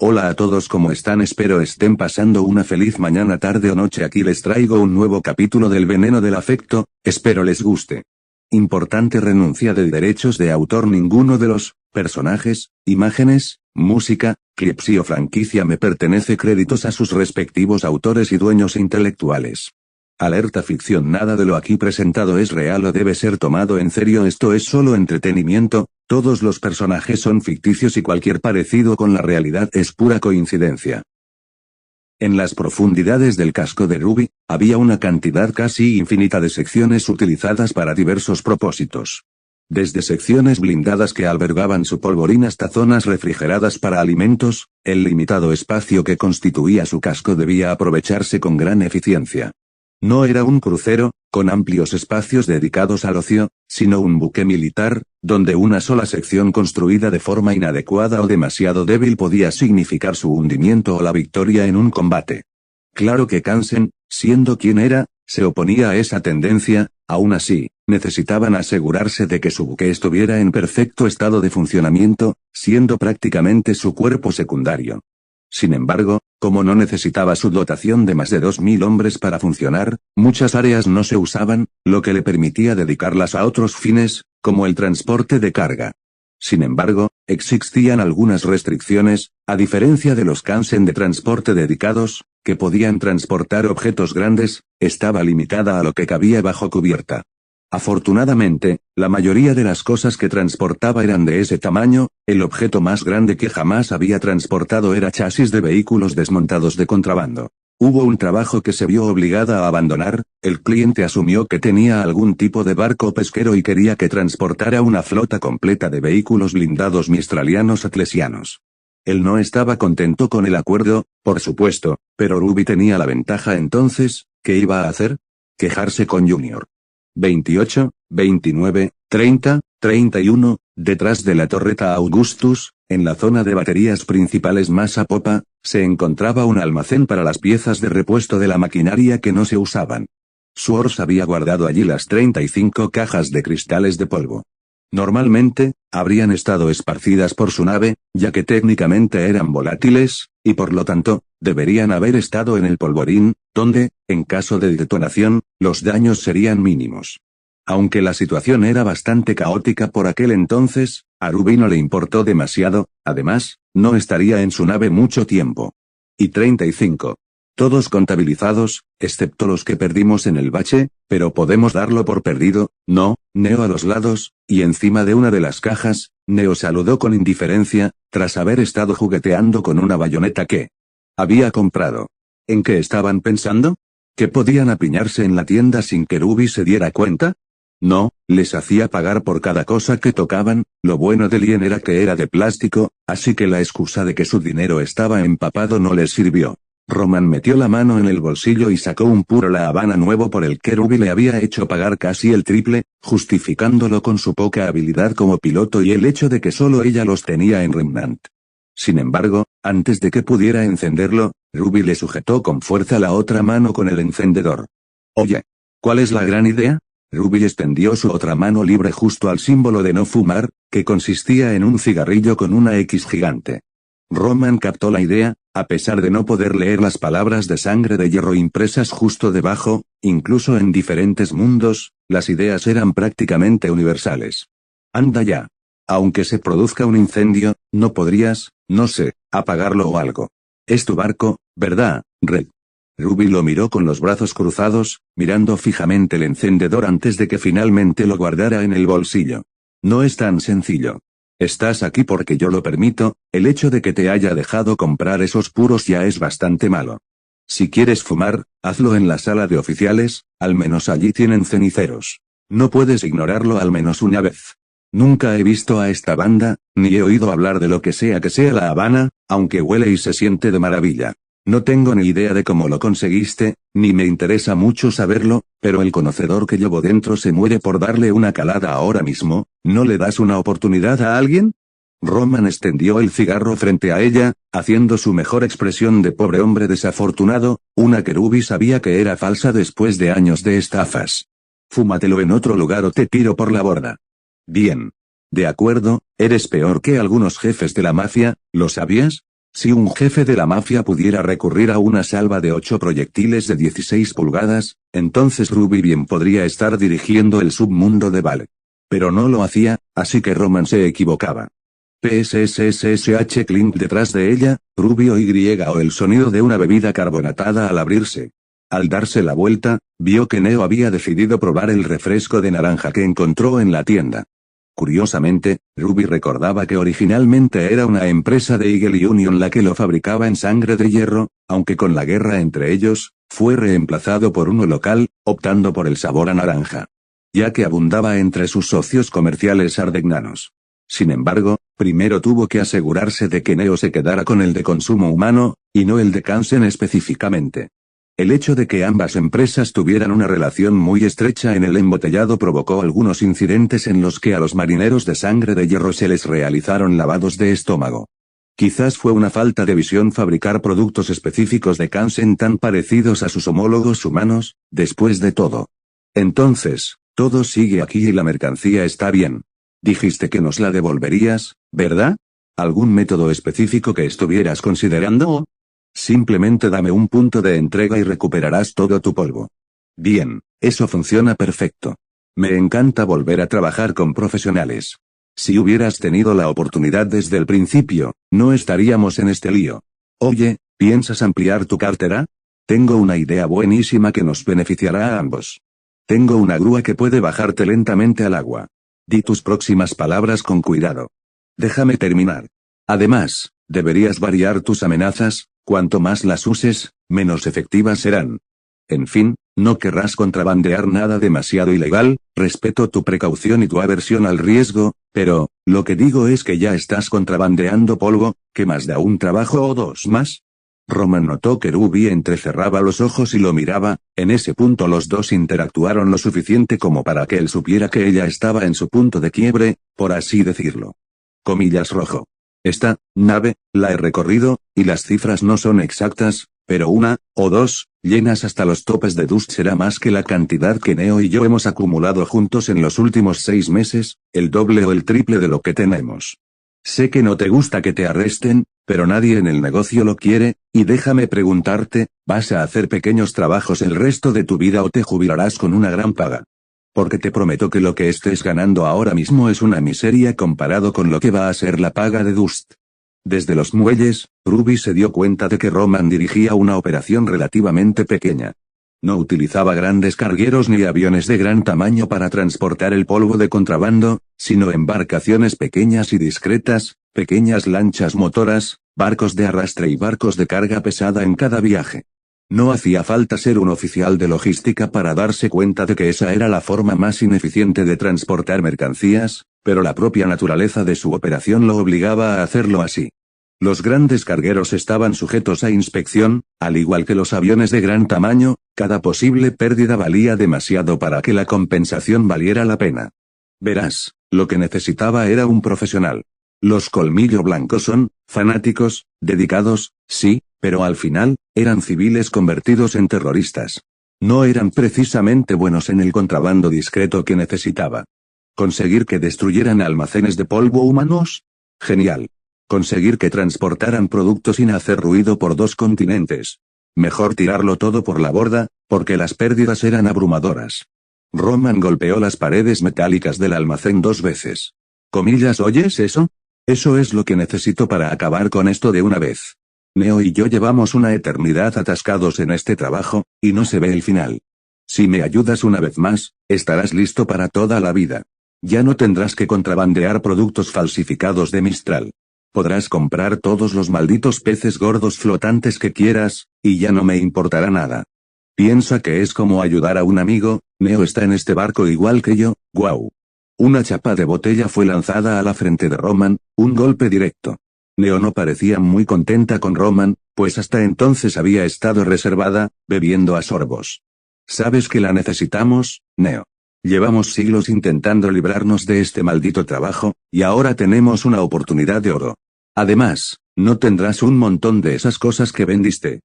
Hola a todos, ¿cómo están? Espero estén pasando una feliz mañana, tarde o noche. Aquí les traigo un nuevo capítulo del Veneno del Afecto, espero les guste. Importante: renuncia de derechos de autor. Ninguno de los personajes, imágenes, música, clips o franquicia me pertenece. Créditos a sus respectivos autores y dueños intelectuales. Alerta: ficción. Nada de lo aquí presentado es real o debe ser tomado en serio. Esto es solo entretenimiento, todos los personajes son ficticios y cualquier parecido con la realidad es pura coincidencia. En las profundidades del casco de Ruby, había una cantidad casi infinita de secciones utilizadas para diversos propósitos. Desde secciones blindadas que albergaban su polvorín hasta zonas refrigeradas para alimentos, el limitado espacio que constituía su casco debía aprovecharse con gran eficiencia. No era un crucero, con amplios espacios dedicados al ocio, sino un buque militar, donde una sola sección construida de forma inadecuada o demasiado débil podía significar su hundimiento o la victoria en un combate. Claro que Kansen, siendo quien era, se oponía a esa tendencia. Aún así, necesitaban asegurarse de que su buque estuviera en perfecto estado de funcionamiento, siendo prácticamente su cuerpo secundario. Sin embargo, como no necesitaba su dotación de más de 2000 hombres para funcionar, muchas áreas no se usaban, lo que le permitía dedicarlas a otros fines, como el transporte de carga. Sin embargo, existían algunas restricciones, a diferencia de los Kansen de transporte dedicados, que podían transportar objetos grandes, estaba limitada a lo que cabía bajo cubierta. Afortunadamente, la mayoría de las cosas que transportaba eran de ese tamaño. El objeto más grande que jamás había transportado era chasis de vehículos desmontados de contrabando. Hubo un trabajo que se vio obligada a abandonar. El cliente asumió que tenía algún tipo de barco pesquero y quería que transportara una flota completa de vehículos blindados mistralianos atlesianos. Él no estaba contento con el acuerdo, por supuesto, pero Ruby tenía la ventaja. Entonces, ¿qué iba a hacer? Quejarse con Junior. 28, 29, 30, 31, detrás de la torreta Augustus, en la zona de baterías principales más a popa, se encontraba un almacén para las piezas de repuesto de la maquinaria que no se usaban. Swords había guardado allí las 35 cajas de cristales de polvo. Normalmente, habrían estado esparcidas por su nave, ya que técnicamente eran volátiles, y por lo tanto, deberían haber estado en el polvorín, donde, en caso de detonación, los daños serían mínimos. Aunque la situación era bastante caótica por aquel entonces, a Ruby no le importó demasiado. Además, no estaría en su nave mucho tiempo. Y 35. Todos contabilizados, excepto los que perdimos en el bache, pero podemos darlo por perdido, ¿no? Neo a los lados, y encima de una de las cajas. Neo saludó con indiferencia, tras haber estado jugueteando con una bayoneta que había comprado. ¿En qué estaban pensando? ¿Que podían apiñarse en la tienda sin que Ruby se diera cuenta? No, les hacía pagar por cada cosa que tocaban. Lo bueno de Lien era que era de plástico, así que la excusa de que su dinero estaba empapado no les sirvió. Roman metió la mano en el bolsillo y sacó un puro La Habana nuevo por el que Ruby le había hecho pagar casi el triple, justificándolo con su poca habilidad como piloto y el hecho de que solo ella los tenía en Remnant. Sin embargo, antes de que pudiera encenderlo, Ruby le sujetó con fuerza la otra mano con el encendedor. Oye, ¿cuál es la gran idea? Ruby extendió su otra mano libre justo al símbolo de no fumar, que consistía en un cigarrillo con una X gigante. Roman captó la idea, a pesar de no poder leer las palabras de sangre de hierro impresas justo debajo. Incluso en diferentes mundos, las ideas eran prácticamente universales. Anda ya. Aunque se produzca un incendio, no podrías, no sé, apagarlo o algo. Es tu barco, ¿verdad, Red? Ruby lo miró con los brazos cruzados, mirando fijamente el encendedor antes de que finalmente lo guardara en el bolsillo. No es tan sencillo. Estás aquí porque yo lo permito. El hecho de que te haya dejado comprar esos puros ya es bastante malo. Si quieres fumar, hazlo en la sala de oficiales, al menos allí tienen ceniceros. No puedes ignorarlo al menos una vez. Nunca he visto a esta banda, ni he oído hablar de lo que sea La Habana, aunque huele y se siente de maravilla. No tengo ni idea de cómo lo conseguiste, ni me interesa mucho saberlo, pero el conocedor que llevo dentro se muere por darle una calada ahora mismo. ¿No le das una oportunidad a alguien? Roman extendió el cigarro frente a ella, haciendo su mejor expresión de pobre hombre desafortunado, una que Ruby sabía que era falsa después de años de estafas. Fúmatelo en otro lugar o te tiro por la borda. Bien. De acuerdo, eres peor que algunos jefes de la mafia, ¿lo sabías? Si un jefe de la mafia pudiera recurrir a una salva de 8 proyectiles de 16 pulgadas, entonces Ruby bien podría estar dirigiendo el submundo de Vale. Pero no lo hacía, así que Roman se equivocaba. PSSSH clink detrás de ella, Ruby o el sonido de una bebida carbonatada al abrirse. Al darse la vuelta, vio que Neo había decidido probar el refresco de naranja que encontró en la tienda. Curiosamente, Ruby recordaba que originalmente era una empresa de Eagle Union la que lo fabricaba en Sangre de Hierro, aunque con la guerra entre ellos, fue reemplazado por uno local, optando por el sabor a naranja. Ya que abundaba entre sus socios comerciales ardegnanos. Sin embargo, primero tuvo que asegurarse de que Neo se quedara con el de consumo humano, y no el de Kansen específicamente. El hecho de que ambas empresas tuvieran una relación muy estrecha en el embotellado provocó algunos incidentes en los que a los marineros de Sangre de Hierro se les realizaron lavados de estómago. Quizás fue una falta de visión fabricar productos específicos de Kansen tan parecidos a sus homólogos humanos, después de todo. Entonces, todo sigue aquí y la mercancía está bien. Dijiste que nos la devolverías, ¿verdad? ¿Algún método específico que estuvieras considerando? Simplemente dame un punto de entrega y recuperarás todo tu polvo. Bien, eso funciona perfecto. Me encanta volver a trabajar con profesionales. Si hubieras tenido la oportunidad desde el principio, no estaríamos en este lío. Oye, ¿piensas ampliar tu cartera? Tengo una idea buenísima que nos beneficiará a ambos. Tengo una grúa que puede bajarte lentamente al agua. Di tus próximas palabras con cuidado. Déjame terminar. Además, deberías variar tus amenazas, cuanto más las uses, menos efectivas serán. En fin, no querrás contrabandear nada demasiado ilegal, respeto tu precaución y tu aversión al riesgo, pero, lo que digo es que ya estás contrabandeando polvo, ¿qué más da un trabajo o dos más? Roman notó que Ruby entrecerraba los ojos y lo miraba, en ese punto los dos interactuaron lo suficiente como para que él supiera que ella estaba en su punto de quiebre, por así decirlo. Comillas rojo. Esta nave, la he recorrido, y las cifras no son exactas, pero una, o dos, llenas hasta los topes de Dust será más que la cantidad que Neo y yo hemos acumulado juntos en los últimos 6 meses, el doble o el triple de lo que tenemos. Sé que no te gusta que te arresten, pero nadie en el negocio lo quiere, y déjame preguntarte, ¿vas a hacer pequeños trabajos el resto de tu vida o te jubilarás con una gran paga? Porque te prometo que lo que estés ganando ahora mismo es una miseria comparado con lo que va a ser la paga de Dust. Desde los muelles, Ruby se dio cuenta de que Roman dirigía una operación relativamente pequeña. No utilizaba grandes cargueros ni aviones de gran tamaño para transportar el polvo de contrabando, sino embarcaciones pequeñas y discretas, pequeñas lanchas motoras, barcos de arrastre y barcos de carga pesada en cada viaje. No hacía falta ser un oficial de logística para darse cuenta de que esa era la forma más ineficiente de transportar mercancías, pero la propia naturaleza de su operación lo obligaba a hacerlo así. Los grandes cargueros estaban sujetos a inspección, al igual que los aviones de gran tamaño, cada posible pérdida valía demasiado para que la compensación valiera la pena. Verás, lo que necesitaba era un profesional. Los Colmillo Blanco son, fanáticos, dedicados, sí, pero al final, eran civiles convertidos en terroristas. No eran precisamente buenos en el contrabando discreto que necesitaba. ¿Conseguir que destruyeran almacenes de polvo humanos? Genial. Conseguir que transportaran productos sin hacer ruido por 2 continentes. Mejor tirarlo todo por la borda, porque las pérdidas eran abrumadoras. Roman golpeó las paredes metálicas del almacén 2 veces. Comillas, ¿oyes eso? Eso es lo que necesito para acabar con esto de una vez. Neo y yo llevamos una eternidad atascados en este trabajo, y no se ve el final. Si me ayudas una vez más, estarás listo para toda la vida. Ya no tendrás que contrabandear productos falsificados de Mistral. Podrás comprar todos los malditos peces gordos flotantes que quieras, y ya no me importará nada. Piensa que es como ayudar a un amigo, Neo está en este barco igual que yo, guau. Una chapa de botella fue lanzada a la frente de Roman, un golpe directo. Neo no parecía muy contenta con Roman, pues hasta entonces había estado reservada, bebiendo a sorbos. ¿Sabes que la necesitamos, Neo? Llevamos siglos intentando librarnos de este maldito trabajo, y ahora tenemos una oportunidad de oro. Además, no tendrás un montón de esas cosas que vendiste.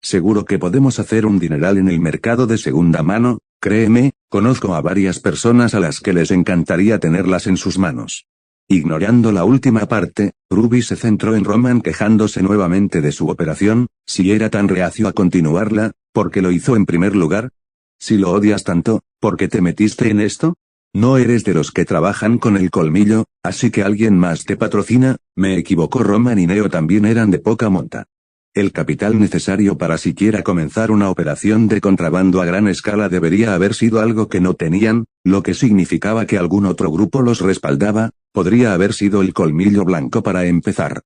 Seguro que podemos hacer un dineral en el mercado de segunda mano, créeme, conozco a varias personas a las que les encantaría tenerlas en sus manos. Ignorando la última parte, Ruby se centró en Roman quejándose nuevamente de su operación. Si era tan reacio a continuarla, ¿por qué lo hizo en primer lugar? Si lo odias tanto, ¿por qué te metiste en esto? No eres de los que trabajan con el colmillo, así que alguien más te patrocina. Me equivocó. Roman y Neo también eran de poca monta. El capital necesario para siquiera comenzar una operación de contrabando a gran escala debería haber sido algo que no tenían, lo que significaba que algún otro grupo los respaldaba. Podría haber sido el colmillo blanco para empezar.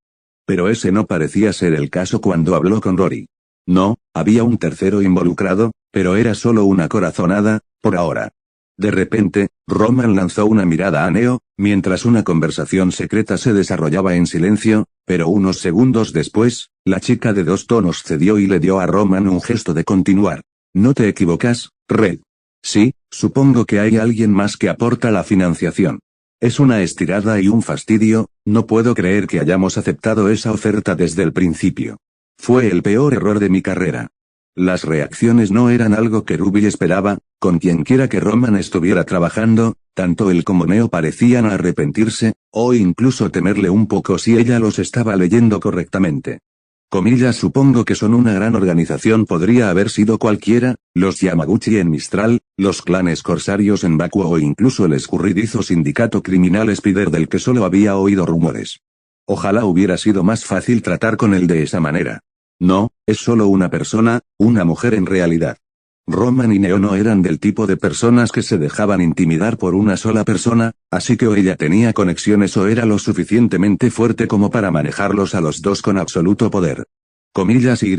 Pero ese no parecía ser el caso cuando habló con Rory. No, había un tercero involucrado, pero era solo una corazonada, por ahora. De repente, Roman lanzó una mirada a Neo, mientras una conversación secreta se desarrollaba en silencio, pero unos segundos después, la chica de 2 tonos cedió y le dio a Roman un gesto de continuar. ¿No te equivocas, Red? Sí, supongo que hay alguien más que aporta la financiación. Es una estirada y un fastidio. No puedo creer que hayamos aceptado esa oferta desde el principio. Fue el peor error de mi carrera. Las reacciones no eran algo que Ruby esperaba. Con quienquiera que Roman estuviera trabajando, tanto él como Neo parecían arrepentirse, o incluso temerle un poco si ella los estaba leyendo correctamente. Comillas, supongo que son una gran organización. Podría haber sido cualquiera, los Yamaguchi en Mistral, los clanes corsarios en Bakuo o incluso el escurridizo sindicato criminal Spider del que solo había oído rumores. Ojalá hubiera sido más fácil tratar con él de esa manera. No, es solo una persona, una mujer en realidad. Roman y Neo no eran del tipo de personas que se dejaban intimidar por una sola persona, así que o ella tenía conexiones o era lo suficientemente fuerte como para manejarlos a los dos con absoluto poder. Comillas Y,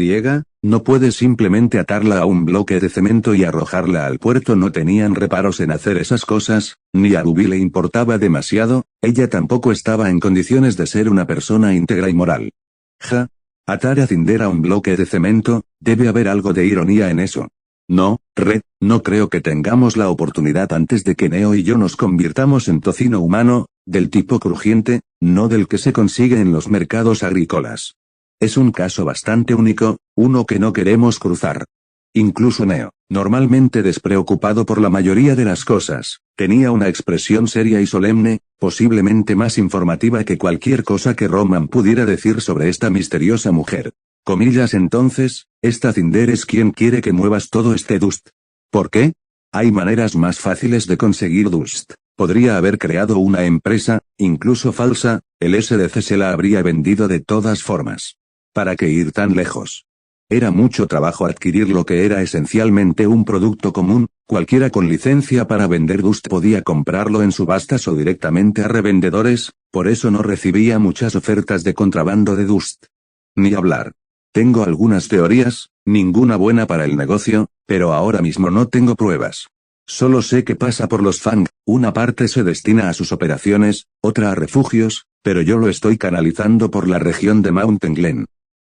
no puedes simplemente atarla a un bloque de cemento y arrojarla al puerto. No tenían reparos en hacer esas cosas, ni a Ruby le importaba demasiado, ella tampoco estaba en condiciones de ser una persona íntegra y moral. Ja. Atar a Cinder a un bloque de cemento, debe haber algo de ironía en eso. No, Red, no creo que tengamos la oportunidad antes de que Neo y yo nos convirtamos en tocino humano, del tipo crujiente, no del que se consigue en los mercados agrícolas. Es un caso bastante único, uno que no queremos cruzar. Incluso Neo, normalmente despreocupado por la mayoría de las cosas, tenía una expresión seria y solemne, posiblemente más informativa que cualquier cosa que Roman pudiera decir sobre esta misteriosa mujer. Comillas entonces, esta Cinder es quien quiere que muevas todo este dust. ¿Por qué? Hay maneras más fáciles de conseguir dust. Podría haber creado una empresa, incluso falsa, el SDC se la habría vendido de todas formas. ¿Para qué ir tan lejos? Era mucho trabajo adquirir lo que era esencialmente un producto común. Cualquiera con licencia para vender dust podía comprarlo en subastas o directamente a revendedores, por eso no recibía muchas ofertas de contrabando de dust. Ni hablar. Tengo algunas teorías, ninguna buena para el negocio, pero ahora mismo no tengo pruebas. Solo sé que pasa por los Fang, una parte se destina a sus operaciones, otra a refugios, pero yo lo estoy canalizando por la región de Mountain Glen.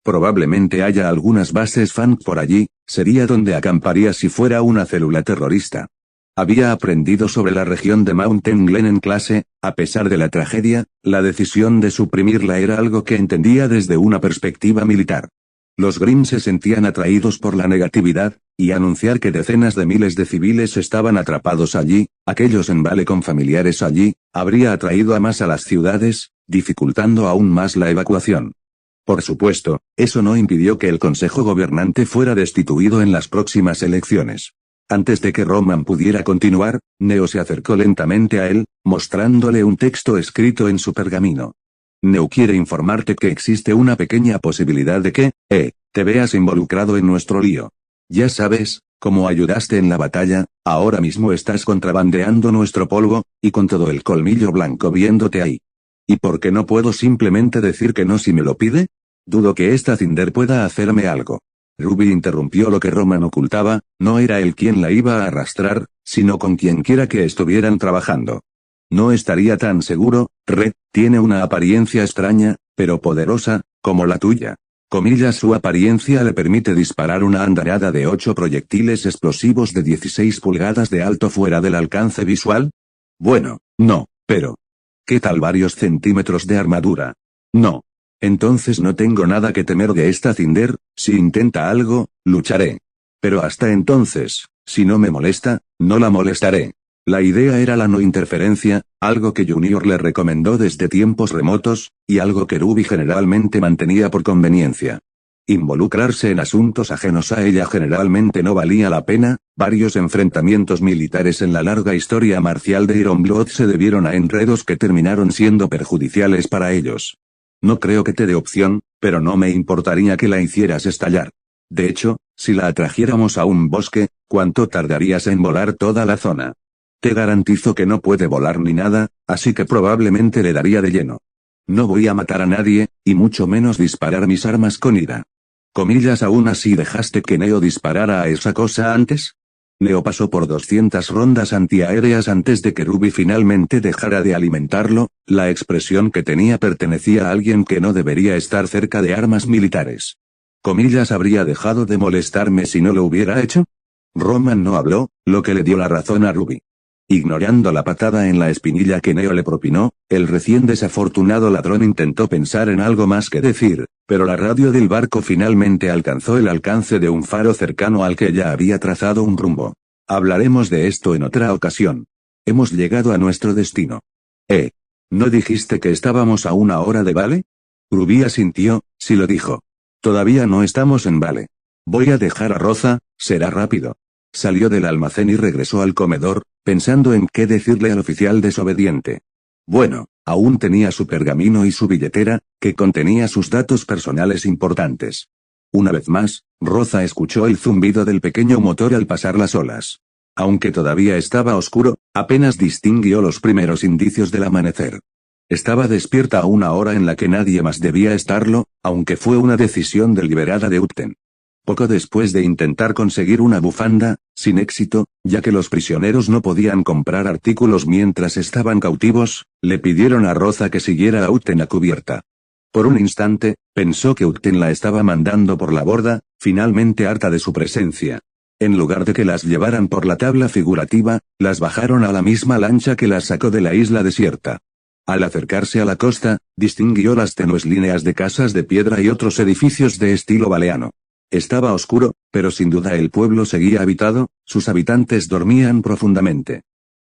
Probablemente haya algunas bases Fang por allí, sería donde acamparía si fuera una célula terrorista. Había aprendido sobre la región de Mountain Glen en clase. A pesar de la tragedia, la decisión de suprimirla era algo que entendía desde una perspectiva militar. Los Grimm se sentían atraídos por la negatividad, y anunciar que decenas de miles de civiles estaban atrapados allí, aquellos en Vale con familiares allí, habría atraído a más a las ciudades, dificultando aún más la evacuación. Por supuesto, eso no impidió que el Consejo Gobernante fuera destituido en las próximas elecciones. Antes de que Roman pudiera continuar, Neo se acercó lentamente a él, mostrándole un texto escrito en su pergamino. Neo quiere informarte que existe una pequeña posibilidad de que, te veas involucrado en nuestro lío. Ya sabes, como ayudaste en la batalla, ahora mismo estás contrabandeando nuestro polvo, y con todo el colmillo blanco viéndote ahí. ¿Y por qué no puedo simplemente decir que no si me lo pide? Dudo que esta Cinder pueda hacerme algo. Ruby interrumpió lo que Roman ocultaba. No era él quien la iba a arrastrar, sino con quienquiera que estuvieran trabajando. No estaría tan seguro. Red, tiene una apariencia extraña, pero poderosa, como la tuya. Comillas, su apariencia le permite disparar una andanada de 8 proyectiles explosivos de 16 pulgadas de alto fuera del alcance visual. Bueno, no, pero... ¿qué tal varios centímetros de armadura? No. Entonces no tengo nada que temer de esta Cinder. Si intenta algo, lucharé. Pero hasta entonces, si no me molesta, no la molestaré. La idea era la no interferencia, algo que Junior le recomendó desde tiempos remotos, y algo que Ruby generalmente mantenía por conveniencia. Involucrarse en asuntos ajenos a ella generalmente no valía la pena. Varios enfrentamientos militares en la larga historia marcial de Ironblood se debieron a enredos que terminaron siendo perjudiciales para ellos. No creo que te dé opción, pero no me importaría que la hicieras estallar. De hecho, si la atrajéramos a un bosque, ¿cuánto tardarías en volar toda la zona? Te garantizo que no puede volar ni nada, así que probablemente le daría de lleno. No voy a matar a nadie, y mucho menos disparar mis armas con ira. Comillas, aún así dejaste que Neo disparara a esa cosa antes. Neo pasó por 200 rondas antiaéreas antes de que Ruby finalmente dejara de alimentarlo. La expresión que tenía pertenecía a alguien que no debería estar cerca de armas militares. Comillas, habría dejado de molestarme si no lo hubiera hecho. Roman no habló, lo que le dio la razón a Ruby. Ignorando la patada en la espinilla que Neo le propinó, el recién desafortunado ladrón intentó pensar en algo más que decir, pero la radio del barco finalmente alcanzó el alcance de un faro cercano al que ya había trazado un rumbo. Hablaremos de esto en otra ocasión. Hemos llegado a nuestro destino. ¿No dijiste que estábamos a 1 hora de Vale? Ruby asintió, sí lo dijo. Todavía no estamos en Vale. Voy a dejar a Roza, será rápido. Salió del almacén y regresó al comedor, pensando en qué decirle al oficial desobediente. Bueno, aún tenía su pergamino y su billetera, que contenía sus datos personales importantes. Una vez más, Roza escuchó el zumbido del pequeño motor al pasar las olas. Aunque todavía estaba oscuro, apenas distinguió los primeros indicios del amanecer. Estaba despierta a 1 hora en la que nadie más debía estarlo, aunque fue una decisión deliberada de Upton. Poco después de intentar conseguir una bufanda, sin éxito, ya que los prisioneros no podían comprar artículos mientras estaban cautivos, le pidieron a Roza que siguiera a Upton a cubierta. Por un instante, pensó que Upton la estaba mandando por la borda, finalmente harta de su presencia. En lugar de que las llevaran por la tabla figurativa, las bajaron a la misma lancha que las sacó de la isla desierta. Al acercarse a la costa, distinguió las tenues líneas de casas de piedra y otros edificios de estilo baleano. Estaba oscuro, pero sin duda el pueblo seguía habitado, sus habitantes dormían profundamente.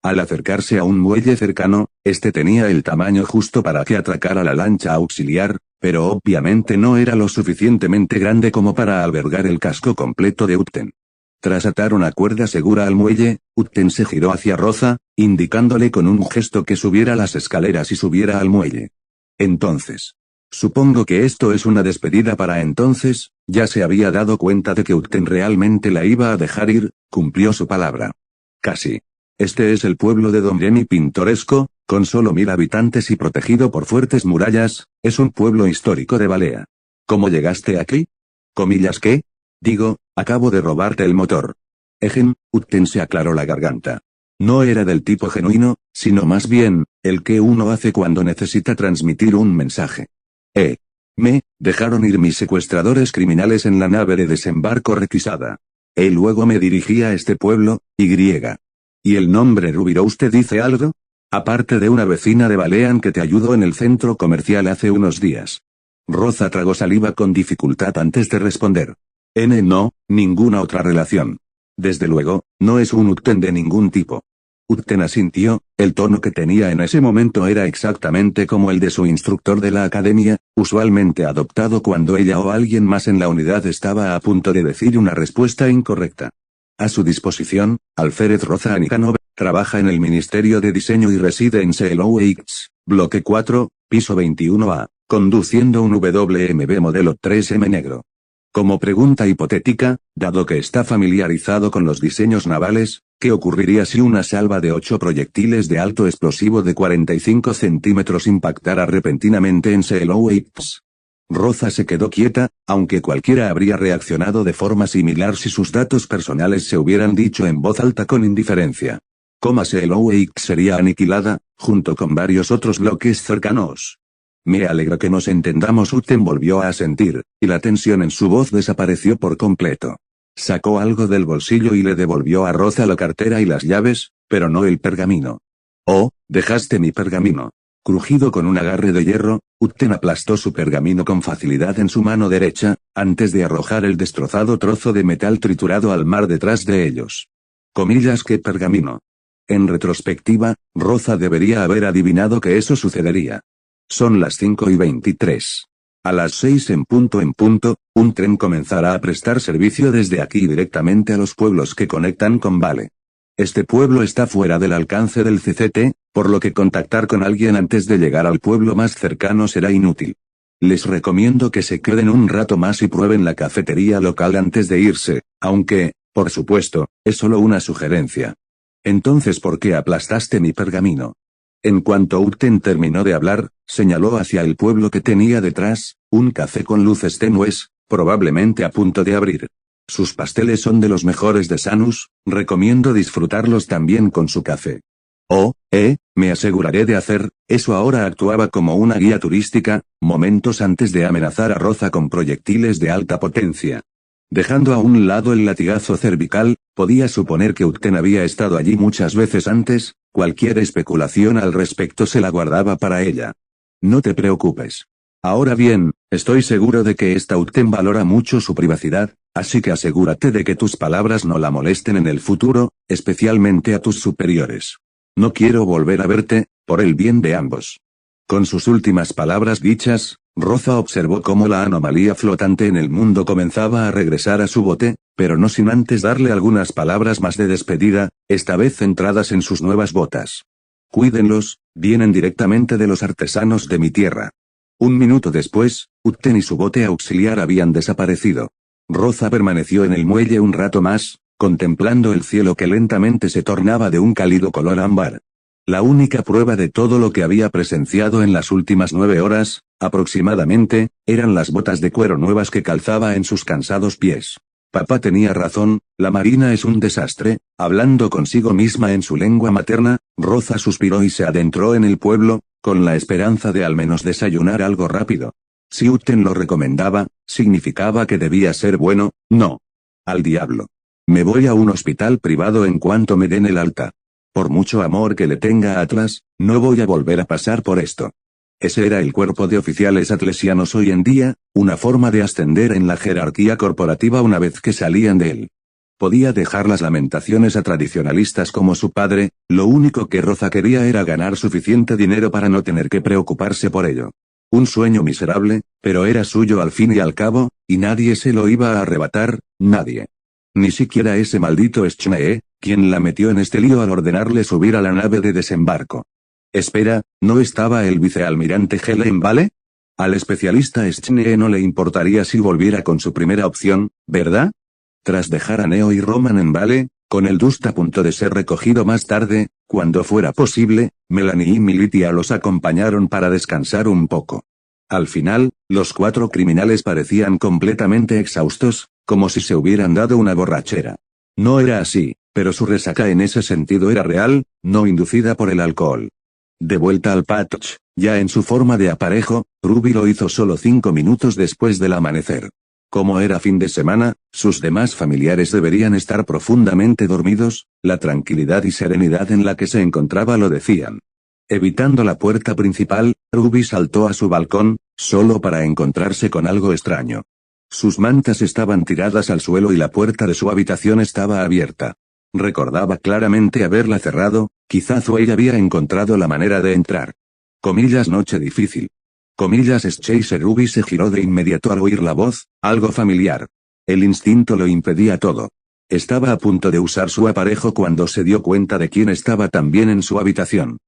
Al acercarse a un muelle cercano, este tenía el tamaño justo para que atracara la lancha auxiliar, pero obviamente no era lo suficientemente grande como para albergar el casco completo de Upton. Tras atar una cuerda segura al muelle, Upton se giró hacia Roza, indicándole con un gesto que subiera las escaleras y subiera al muelle. Entonces. Supongo que esto es una despedida para entonces. Ya se había dado cuenta de que Upton realmente la iba a dejar ir, cumplió su palabra. Casi. Este es el pueblo de Don Jenny pintoresco, con solo 1000 habitantes y protegido por fuertes murallas, es un pueblo histórico de Balea. ¿Cómo llegaste aquí? ¿Comillas qué? Digo, acabo de robarte el motor. Upton se aclaró la garganta. No era del tipo genuino, sino más bien, el que uno hace cuando necesita transmitir un mensaje. Me dejaron ir mis secuestradores criminales en la nave de desembarco requisada. Luego me dirigí a este pueblo, Y. ¿Y el nombre Ruby Rose te dice algo? Aparte de una vecina de Balean que te ayudó en el centro comercial hace unos días. Roza tragó saliva con dificultad antes de responder. No, ninguna otra relación. Desde luego, no es un Upton de ningún tipo. Upton asintió, el tono que tenía en ese momento era exactamente como el de su instructor de la academia, usualmente adoptado cuando ella o alguien más en la unidad estaba a punto de decir una respuesta incorrecta. A su disposición, Alfred Roza Anikanov, trabaja en el Ministerio de Diseño y reside en CLOX, bloque 4, piso 21A, conduciendo un WMB modelo 3M negro. Como pregunta hipotética, dado que está familiarizado con los diseños navales, ¿qué ocurriría si una salva de 8 proyectiles de alto explosivo de 45 centímetros impactara repentinamente en CLOX? Roza se quedó quieta, aunque cualquiera habría reaccionado de forma similar si sus datos personales se hubieran dicho en voz alta con indiferencia. CLOX sería aniquilada, junto con varios otros bloques cercanos. Me alegra que nos entendamos. Upton volvió a asentir, y la tensión en su voz desapareció por completo. Sacó algo del bolsillo y le devolvió a Roza la cartera y las llaves, pero no el pergamino. Oh, dejaste mi pergamino. Crujido con un agarre de hierro, Upton aplastó su pergamino con facilidad en su mano derecha, antes de arrojar el destrozado trozo de metal triturado al mar detrás de ellos. Comillas, ¿qué pergamino? En retrospectiva, Roza debería haber adivinado que eso sucedería. Son las 5:23. A las 6 en punto, un tren comenzará a prestar servicio desde aquí directamente a los pueblos que conectan con Vale. Este pueblo está fuera del alcance del CCT, por lo que contactar con alguien antes de llegar al pueblo más cercano será inútil. Les recomiendo que se queden un rato más y prueben la cafetería local antes de irse, aunque, por supuesto, es solo una sugerencia. Entonces, ¿por qué aplastaste mi pergamino? En cuanto Uten terminó de hablar, señaló hacia el pueblo que tenía detrás, un café con luces tenues, probablemente a punto de abrir. Sus pasteles son de los mejores de Sanus, recomiendo disfrutarlos también con su café. Me aseguraré de hacer, eso ahora actuaba como una guía turística, momentos antes de amenazar a Roza con proyectiles de alta potencia. Dejando a un lado el latigazo cervical, podía suponer que Uten había estado allí muchas veces antes, cualquier especulación al respecto se la guardaba para ella. No te preocupes. Ahora bien, estoy seguro de que esta Uten valora mucho su privacidad, así que asegúrate de que tus palabras no la molesten en el futuro, especialmente a tus superiores. No quiero volver a verte, por el bien de ambos. Con sus últimas palabras dichas, Roza observó cómo la anomalía flotante en el mundo comenzaba a regresar a su bote, pero no sin antes darle algunas palabras más de despedida, esta vez centradas en sus nuevas botas. Cuídenlos, vienen directamente de los artesanos de mi tierra. Un minuto después, Uten y su bote auxiliar habían desaparecido. Roza permaneció en el muelle un rato más, contemplando el cielo que lentamente se tornaba de un cálido color ámbar. La única prueba de todo lo que había presenciado en las últimas 9 horas, aproximadamente, eran las botas de cuero nuevas que calzaba en sus cansados pies. Papá tenía razón, la marina es un desastre. Hablando consigo misma en su lengua materna, Roza suspiró y se adentró en el pueblo, con la esperanza de al menos desayunar algo rápido. Si Uten lo recomendaba, significaba que debía ser bueno. No. Al diablo. Me voy a un hospital privado en cuanto me den el alta. Por mucho amor que le tenga a Atlas, no voy a volver a pasar por esto. Ese era el cuerpo de oficiales atlesianos hoy en día, una forma de ascender en la jerarquía corporativa una vez que salían de él. Podía dejar las lamentaciones a tradicionalistas como su padre, lo único que Roza quería era ganar suficiente dinero para no tener que preocuparse por ello. Un sueño miserable, pero era suyo al fin y al cabo, y nadie se lo iba a arrebatar, nadie. Ni siquiera ese maldito Schnee, quien la metió en este lío al ordenarle subir a la nave de desembarco. Espera, ¿no estaba el vicealmirante Hele en Vale? Al especialista Schnee no le importaría si volviera con su primera opción, ¿verdad? Tras dejar a Neo y Roman en Vale, con el Dust a punto de ser recogido más tarde, cuando fuera posible, Melanie y Militia los acompañaron para descansar un poco. Al final, los 4 criminales parecían completamente exhaustos, como si se hubieran dado una borrachera. No era así, pero su resaca en ese sentido era real, no inducida por el alcohol. De vuelta al Patch, ya en su forma de aparejo, Ruby lo hizo solo 5 minutos después del amanecer. Como era fin de semana, sus demás familiares deberían estar profundamente dormidos, la tranquilidad y serenidad en la que se encontraba lo decían. Evitando la puerta principal, Ruby saltó a su balcón, solo para encontrarse con algo extraño. Sus mantas estaban tiradas al suelo y la puerta de su habitación estaba abierta. Recordaba claramente haberla cerrado, quizá Zoe había encontrado la manera de entrar. Comillas noche difícil. Comillas Chase. Ruby se giró de inmediato al oír la voz, algo familiar. El instinto lo impedía todo. Estaba a punto de usar su aparejo cuando se dio cuenta de quién estaba también en su habitación.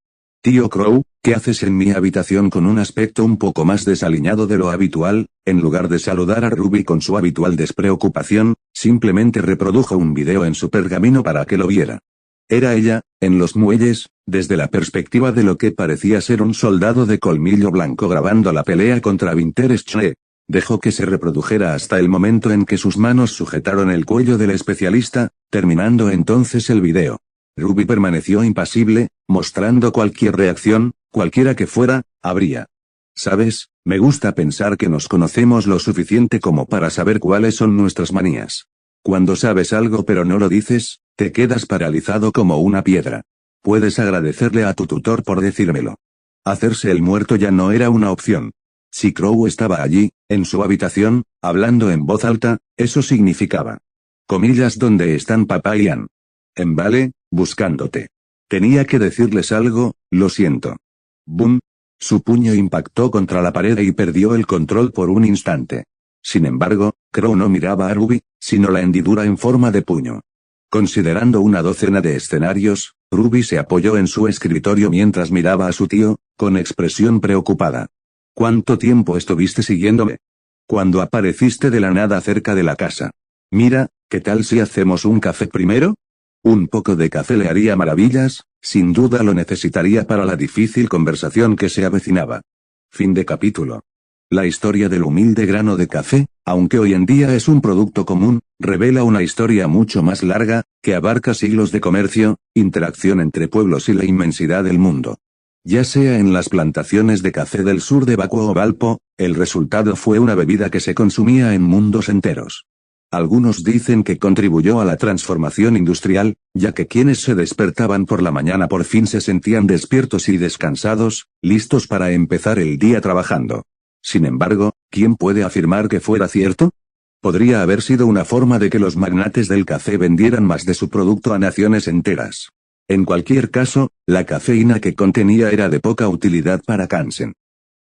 Tío Crow, ¿qué haces en mi habitación? Con un aspecto un poco más desaliñado de lo habitual? En lugar de saludar a Ruby con su habitual despreocupación, simplemente reprodujo un video en su pergamino para que lo viera. Era ella, en los muelles, desde la perspectiva de lo que parecía ser un soldado de colmillo blanco grabando la pelea contra Winter Schnee. Dejó que se reprodujera hasta el momento en que sus manos sujetaron el cuello del especialista, terminando entonces el video. Ruby permaneció impasible, mostrando cualquier reacción, cualquiera que fuera, habría. ¿Sabes? Me gusta pensar que nos conocemos lo suficiente como para saber cuáles son nuestras manías. Cuando sabes algo pero no lo dices, te quedas paralizado como una piedra. Puedes agradecerle a tu tutor por decírmelo. Hacerse el muerto ya no era una opción. Si Crow estaba allí, en su habitación, hablando en voz alta, eso significaba. Comillas, ¿dónde están papá y Ann? En Vale, buscándote. Tenía que decirles algo, lo siento. ¡Bum! Su puño impactó contra la pared y perdió el control por un instante. Sin embargo, Crow no miraba a Ruby, sino la hendidura en forma de puño. Considerando una docena de escenarios, Ruby se apoyó en su escritorio mientras miraba a su tío, con expresión preocupada. ¿Cuánto tiempo estuviste siguiéndome? Cuando apareciste de la nada cerca de la casa. Mira, ¿qué tal si hacemos un café primero? Un poco de café le haría maravillas, sin duda lo necesitaría para la difícil conversación que se avecinaba. Fin de capítulo. La historia del humilde grano de café, aunque hoy en día es un producto común, revela una historia mucho más larga, que abarca siglos de comercio, interacción entre pueblos y la inmensidad del mundo. Ya sea en las plantaciones de café del sur de Bakú o Valpo, el resultado fue una bebida que se consumía en mundos enteros. Algunos dicen que contribuyó a la transformación industrial, ya que quienes se despertaban por la mañana por fin se sentían despiertos y descansados, listos para empezar el día trabajando. Sin embargo, ¿quién puede afirmar que fuera cierto? Podría haber sido una forma de que los magnates del café vendieran más de su producto a naciones enteras. En cualquier caso, la cafeína que contenía era de poca utilidad para Kansen.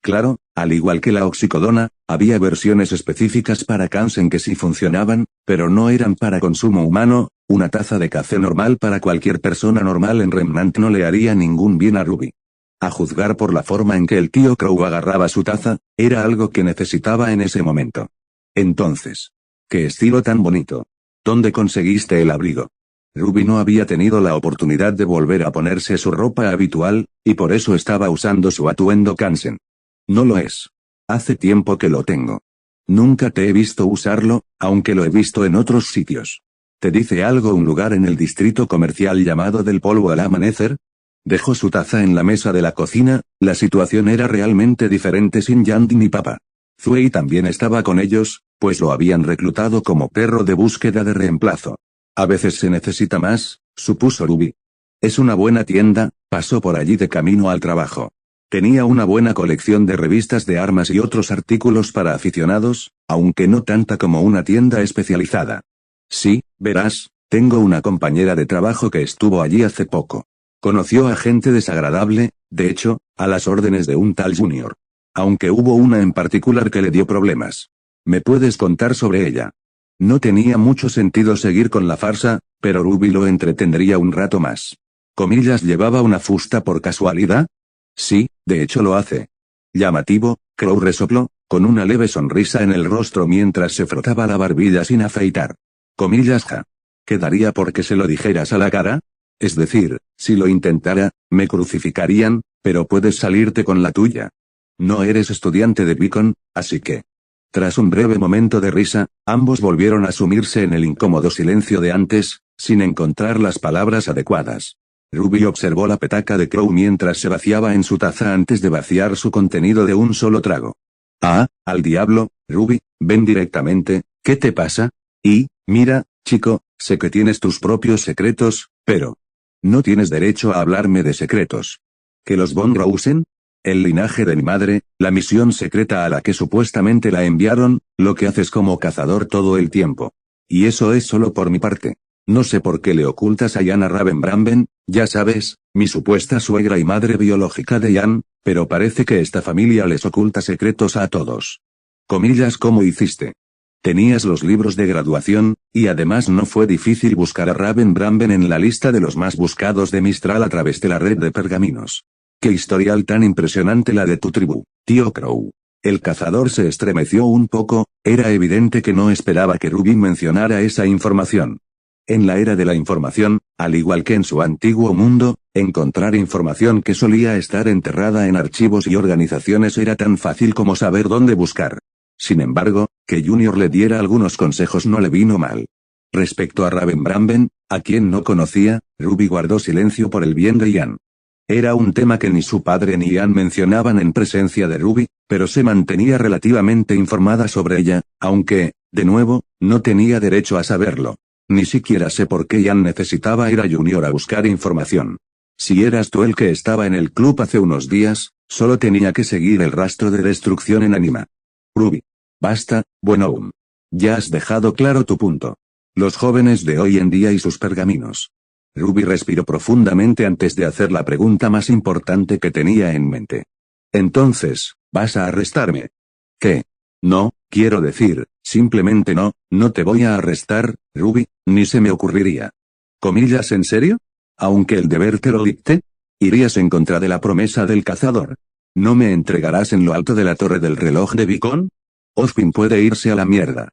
Claro, al igual que la oxicodona, había versiones específicas para Kansen que sí funcionaban, pero no eran para consumo humano. Una taza de café normal para cualquier persona normal en Remnant no le haría ningún bien a Ruby. A juzgar por la forma en que el tío Crow agarraba su taza, era algo que necesitaba en ese momento. Entonces, ¿qué estilo tan bonito? ¿Dónde conseguiste el abrigo? Ruby no había tenido la oportunidad de volver a ponerse su ropa habitual, y por eso estaba usando su atuendo Kansen. No lo es. Hace tiempo que lo tengo. Nunca te he visto usarlo, aunque lo he visto en otros sitios. ¿Te dice algo un lugar en el distrito comercial llamado del Polvo al Amanecer? Dejó su taza en la mesa de la cocina. La situación era realmente diferente sin Yandy ni Papa. Zui también estaba con ellos, pues lo habían reclutado como perro de búsqueda de reemplazo. A veces se necesita más, supuso Ruby. Es una buena tienda, pasó por allí de camino al trabajo. Tenía una buena colección de revistas de armas y otros artículos para aficionados, aunque no tanta como una tienda especializada. Sí, verás, tengo una compañera de trabajo que estuvo allí hace poco. Conoció a gente desagradable, de hecho, a las órdenes de un tal Junior. Aunque hubo una en particular que le dio problemas. ¿Me puedes contar sobre ella? No tenía mucho sentido seguir con la farsa, pero Ruby lo entretendría un rato más. ¿Comillas llevaba una fusta por casualidad? Sí, de hecho lo hace. Llamativo, Crow resopló, con una leve sonrisa en el rostro mientras se frotaba la barbilla sin afeitar. Comillas ja. ¿Quedaría porque se lo dijeras a la cara? Es decir, si lo intentara, me crucificarían, pero puedes salirte con la tuya. No eres estudiante de Beacon, así que... Tras un breve momento de risa, ambos volvieron a sumirse en el incómodo silencio de antes, sin encontrar las palabras adecuadas. Ruby observó la petaca de Crow mientras se vaciaba en su taza antes de vaciar su contenido de un solo trago. Ah, al diablo, Ruby, ven directamente, ¿qué te pasa? Y, mira, chico, sé que tienes tus propios secretos, pero... no tienes derecho a hablarme de secretos. ¿Que los Von Rosen? El linaje de mi madre, la misión secreta a la que supuestamente la enviaron, lo que haces como cazador todo el tiempo. Y eso es solo por mi parte. No sé por qué le ocultas a Yana Ravenbramben, ya sabes, mi supuesta suegra y madre biológica de Jan, pero parece que esta familia les oculta secretos a todos. Comillas, ¿cómo hiciste? Tenías los libros de graduación, y además no fue difícil buscar a Ravenbramben en la lista de los más buscados de Mistral a través de la red de pergaminos. ¡Qué historial tan impresionante la de tu tribu, tío Crow! El cazador se estremeció un poco, era evidente que no esperaba que Ruby mencionara esa información. En la era de la información, al igual que en su antiguo mundo, encontrar información que solía estar enterrada en archivos y organizaciones era tan fácil como saber dónde buscar. Sin embargo, que Junior le diera algunos consejos no le vino mal. Respecto a Ravenbramben, a quien no conocía, Ruby guardó silencio por el bien de Ian. Era un tema que ni su padre ni Ian mencionaban en presencia de Ruby, pero se mantenía relativamente informada sobre ella, aunque, de nuevo, no tenía derecho a saberlo. Ni siquiera sé por qué Ian necesitaba ir a Junior a buscar información. Si eras tú el que estaba en el club hace unos días, solo tenía que seguir el rastro de destrucción en Anima. Ruby. Basta, bueno. Ya has dejado claro tu punto. Los jóvenes de hoy en día y sus pergaminos. Ruby respiró profundamente antes de hacer la pregunta más importante que tenía en mente. Entonces, ¿vas a arrestarme? ¿Qué? No, quiero decir, simplemente no te voy a arrestar, Ruby, ni se me ocurriría. ¿Comillas en serio? Aunque el deber te lo dicte, ¿irías en contra de la promesa del cazador? ¿No me entregarás en lo alto de la torre del reloj de Beacon? Ozpin puede irse a la mierda.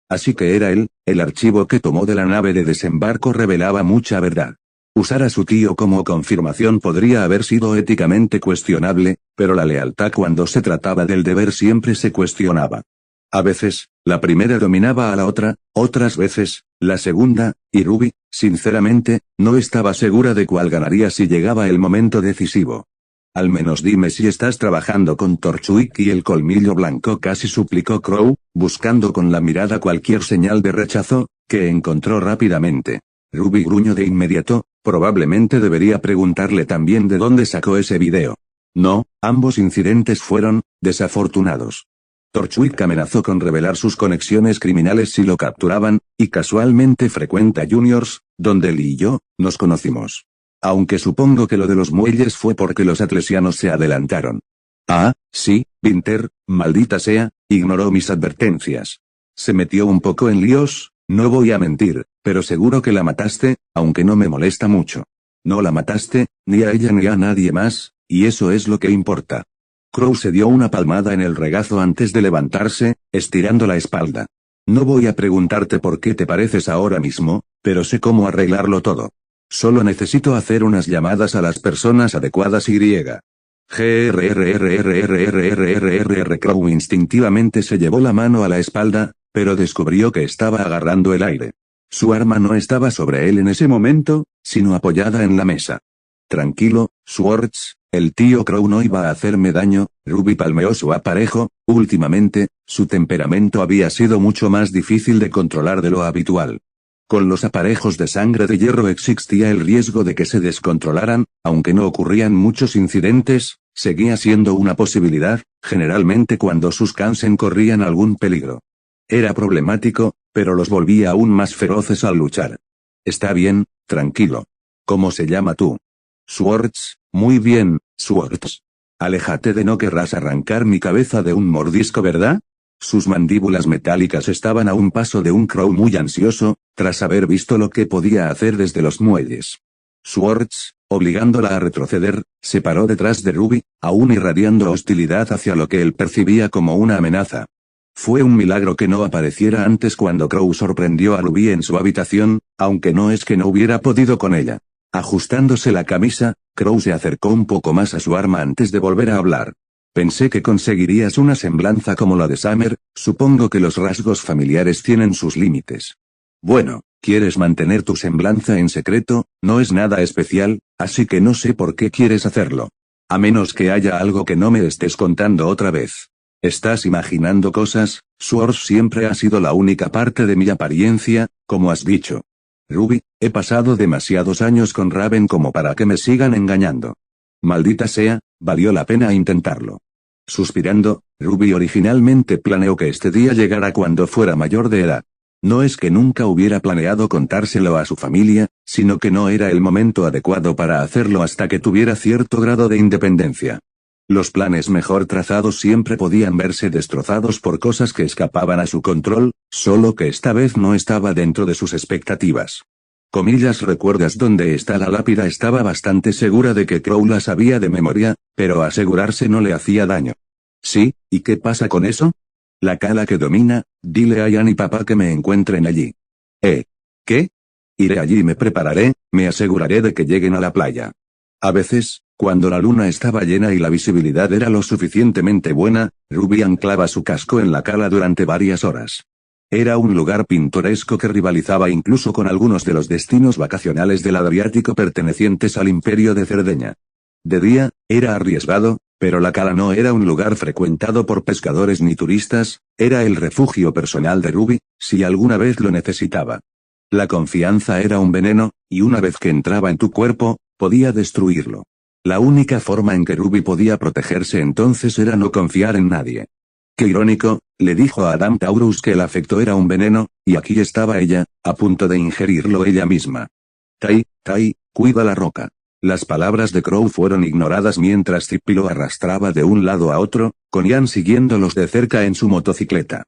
Así que era él, el archivo que tomó de la nave de desembarco revelaba mucha verdad. Usar a su tío como confirmación podría haber sido éticamente cuestionable, pero la lealtad cuando se trataba del deber siempre se cuestionaba. A veces, la primera dominaba a la otra, otras veces, la segunda, y Ruby, sinceramente, no estaba segura de cuál ganaría si llegaba el momento decisivo. Al menos dime si estás trabajando con Torchwick y el colmillo blanco, casi suplicó Crow, buscando con la mirada cualquier señal de rechazo, que encontró rápidamente. Ruby gruñó de inmediato, probablemente debería preguntarle también de dónde sacó ese video. No, ambos incidentes fueron desafortunados. Torchwick amenazó con revelar sus conexiones criminales si lo capturaban, y casualmente frecuenta Juniors, donde Lee y yo nos conocimos. Aunque supongo que lo de los muelles fue porque los atlesianos se adelantaron. Ah, sí, Winter, maldita sea, ignoró mis advertencias. Se metió un poco en líos, no voy a mentir, pero seguro que la mataste, aunque no me molesta mucho. No la mataste, ni a ella ni a nadie más, y eso es lo que importa. Crow se dio una palmada en el regazo antes de levantarse, estirando la espalda. No voy a preguntarte por qué te pareces ahora mismo, pero sé cómo arreglarlo todo. Solo necesito hacer unas llamadas a las personas adecuadas y griega. Crow instintivamente se llevó la mano a la espalda, pero descubrió que estaba agarrando el aire. Su arma no estaba sobre él en ese momento, sino apoyada en la mesa. Tranquilo, Swords, el tío Crow no iba a hacerme daño. Ruby palmeó su aparejo. Últimamente, su temperamento había sido mucho más difícil de controlar de lo habitual. Con los aparejos de sangre de hierro existía el riesgo de que se descontrolaran, aunque no ocurrían muchos incidentes, seguía siendo una posibilidad, generalmente cuando sus Kansen corrían algún peligro. Era problemático, pero los volvía aún más feroces al luchar. Está bien, tranquilo. ¿Cómo se llama tú? Swords, muy bien, Swords. Aléjate de no querrás arrancar mi cabeza de un mordisco, ¿verdad? Sus mandíbulas metálicas estaban a un paso de un Crow muy ansioso, tras haber visto lo que podía hacer desde los muelles. Swords, obligándola a retroceder, se paró detrás de Ruby, aún irradiando hostilidad hacia lo que él percibía como una amenaza. Fue un milagro que no apareciera antes cuando Crow sorprendió a Ruby en su habitación, aunque no es que no hubiera podido con ella. Ajustándose la camisa, Crow se acercó un poco más a su arma antes de volver a hablar. Pensé que conseguirías una semblanza como la de Summer, supongo que los rasgos familiares tienen sus límites. Bueno, quieres mantener tu semblanza en secreto, no es nada especial, así que no sé por qué quieres hacerlo. A menos que haya algo que no me estés contando otra vez. ¿Estás imaginando cosas? Swords siempre ha sido la única parte de mi apariencia, como has dicho. Ruby, he pasado demasiados años con Raven como para que me sigan engañando. Maldita sea, valió la pena intentarlo. Suspirando, Ruby originalmente planeó que este día llegara cuando fuera mayor de edad. No es que nunca hubiera planeado contárselo a su familia, sino que no era el momento adecuado para hacerlo hasta que tuviera cierto grado de independencia. Los planes mejor trazados siempre podían verse destrozados por cosas que escapaban a su control, solo que esta vez no estaba dentro de sus expectativas. Comillas, ¿recuerdas dónde está la lápida? Estaba bastante segura de que Crow la sabía de memoria, pero asegurarse no le hacía daño. Sí, ¿y qué pasa con eso? La cala que domina, dile a Ian y papá que me encuentren allí. ¿Qué? Iré allí y me prepararé, me aseguraré de que lleguen a la playa. A veces, cuando la luna estaba llena y la visibilidad era lo suficientemente buena, Ruby anclaba su casco en la cala durante varias horas. Era un lugar pintoresco que rivalizaba incluso con algunos de los destinos vacacionales del Adriático pertenecientes al Imperio de Cerdeña. De día, era arriesgado, pero la cala no era un lugar frecuentado por pescadores ni turistas, era el refugio personal de Ruby, si alguna vez lo necesitaba. La confianza era un veneno, y una vez que entraba en tu cuerpo, podía destruirlo. La única forma en que Ruby podía protegerse entonces era no confiar en nadie. Qué irónico, le dijo a Adam Taurus que el afecto era un veneno, y aquí estaba ella, a punto de ingerirlo ella misma. Tai, Tai, cuida la roca. Las palabras de Crow fueron ignoradas mientras Zippy lo arrastraba de un lado a otro, con Ian siguiéndolos de cerca en su motocicleta.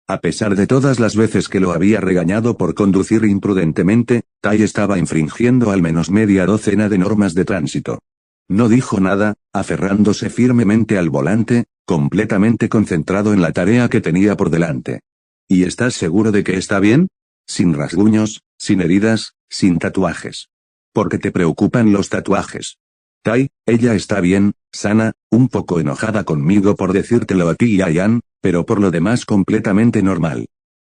A pesar de todas las veces que lo había regañado por conducir imprudentemente, Tai estaba infringiendo al menos media docena de normas de tránsito. No dijo nada, aferrándose firmemente al volante, completamente concentrado en la tarea que tenía por delante. ¿Y estás seguro de que está bien? Sin rasguños, sin heridas, sin tatuajes. ¿Por qué te preocupan los tatuajes? Tai, ella está bien, sana, un poco enojada conmigo por decírtelo a ti y a Ian, pero por lo demás completamente normal.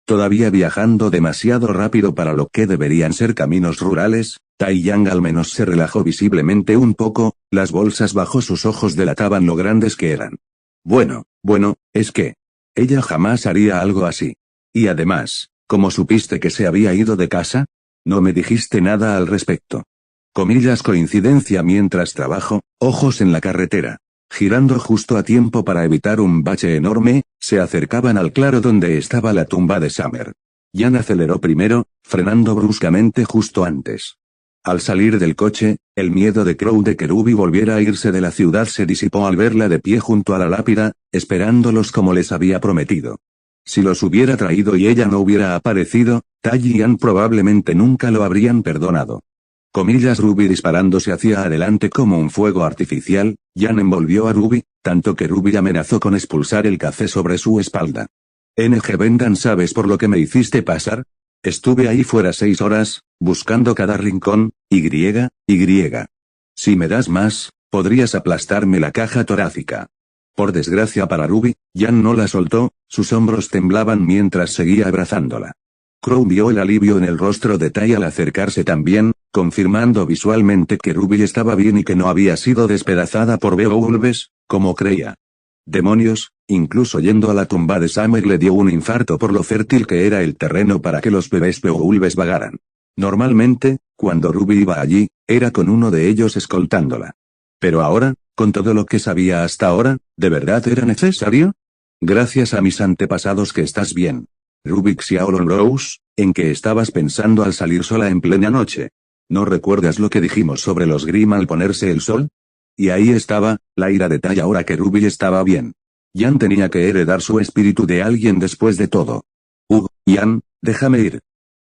Todavía viajando demasiado rápido para lo que deberían ser caminos rurales, Tai Yang al menos se relajó visiblemente un poco, las bolsas bajo sus ojos delataban lo grandes que eran. Bueno, es que ella jamás haría algo así. Y además, ¿cómo supiste que se había ido de casa? No me dijiste nada al respecto. Comillas coincidencia mientras trabajo, ojos en la carretera. Girando justo a tiempo para evitar un bache enorme, se acercaban al claro donde estaba la tumba de Summer. Ian aceleró primero, frenando bruscamente justo antes. Al salir del coche, el miedo de Crow de que Ruby volviera a irse de la ciudad se disipó al verla de pie junto a la lápida, esperándolos como les había prometido. Si los hubiera traído y ella no hubiera aparecido, Tai y Ian probablemente nunca lo habrían perdonado. Comillas Ruby disparándose hacia adelante como un fuego artificial, Ian envolvió a Ruby, tanto que Ruby amenazó con expulsar el café sobre su espalda. NG Vendan, ¿sabes por lo que me hiciste pasar? Estuve ahí fuera 6 horas, buscando cada rincón, y. Si me das más, podrías aplastarme la caja torácica. Por desgracia para Ruby, Ian no la soltó, sus hombros temblaban mientras seguía abrazándola. Crow vio el alivio en el rostro de Tai al acercarse también, confirmando visualmente que Ruby estaba bien y que no había sido despedazada por Beowulfes, como creía. Demonios, incluso yendo a la tumba de Summer le dio un infarto por lo fértil que era el terreno para que los bebés Beowulfes vagaran. Normalmente, cuando Ruby iba allí, era con uno de ellos escoltándola. Pero ahora, con todo lo que sabía hasta ahora, ¿de verdad era necesario? Gracias a mis antepasados que estás bien. Ruby Xiaolong Rose, ¿en qué estabas pensando al salir sola en plena noche? ¿No recuerdas lo que dijimos sobre los Grimm al ponerse el sol? Y ahí estaba, la ira de Tai ahora que Ruby estaba bien. Ian tenía que heredar su espíritu de alguien después de todo. Ian, déjame ir.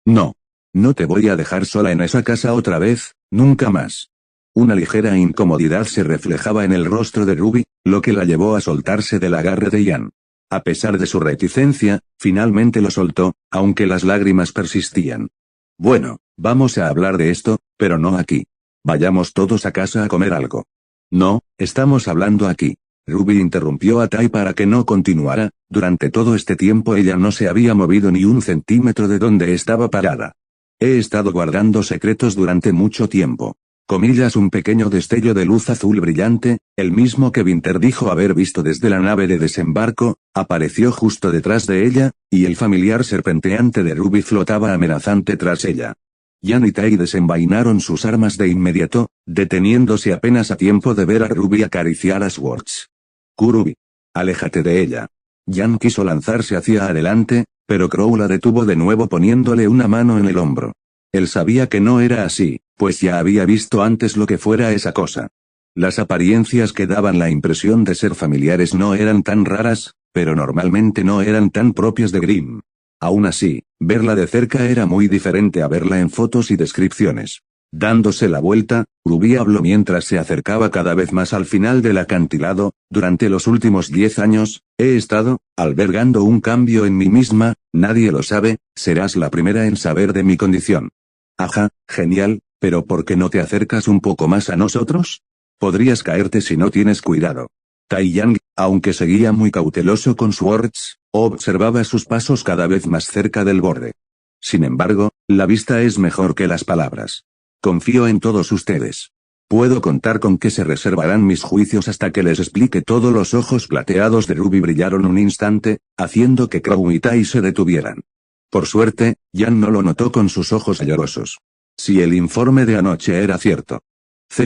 No. No te voy a dejar sola en esa casa otra vez, nunca más. Una ligera incomodidad se reflejaba en el rostro de Ruby, lo que la llevó a soltarse del agarre de Ian. A pesar de su reticencia, finalmente lo soltó, aunque las lágrimas persistían. Bueno, vamos a hablar de esto, pero no aquí. Vayamos todos a casa a comer algo. No, estamos hablando aquí. Ruby interrumpió a Tai para que no continuara, durante todo este tiempo ella no se había movido ni un centímetro de donde estaba parada. He estado guardando secretos durante mucho tiempo. Comillas un pequeño destello de luz azul brillante, el mismo que Winter dijo haber visto desde la nave de desembarco, apareció justo detrás de ella, y el familiar serpenteante de Ruby flotaba amenazante tras ella. Ian y Tai desenvainaron sus armas de inmediato, deteniéndose apenas a tiempo de ver a Ruby acariciar a Swords. Ruby. Aléjate de ella. Ian quiso lanzarse hacia adelante, pero Crow la detuvo de nuevo poniéndole una mano en el hombro. Él sabía que no era así, pues ya había visto antes lo que fuera esa cosa. Las apariencias que daban la impresión de ser familiares no eran tan raras, pero normalmente no eran tan propias de Grimm. Aún así, verla de cerca era muy diferente a verla en fotos y descripciones. Dándose la vuelta, Ruby habló mientras se acercaba cada vez más al final del acantilado. Durante los últimos 10 años, he estado albergando un cambio en mí misma, nadie lo sabe, serás la primera en saber de mi condición. Ajá, genial, pero ¿por qué no te acercas un poco más a nosotros? Podrías caerte si no tienes cuidado. Tai Yang, aunque seguía muy cauteloso con Swords, observaba sus pasos cada vez más cerca del borde. Sin embargo, la vista es mejor que las palabras. Confío en todos ustedes. Puedo contar con que se reservarán mis juicios hasta que les explique todo. Los ojos plateados de Ruby brillaron un instante, haciendo que Crow y Tai se detuvieran. Por suerte, Ian no lo notó con sus ojos llorosos. Si el informe de anoche era cierto.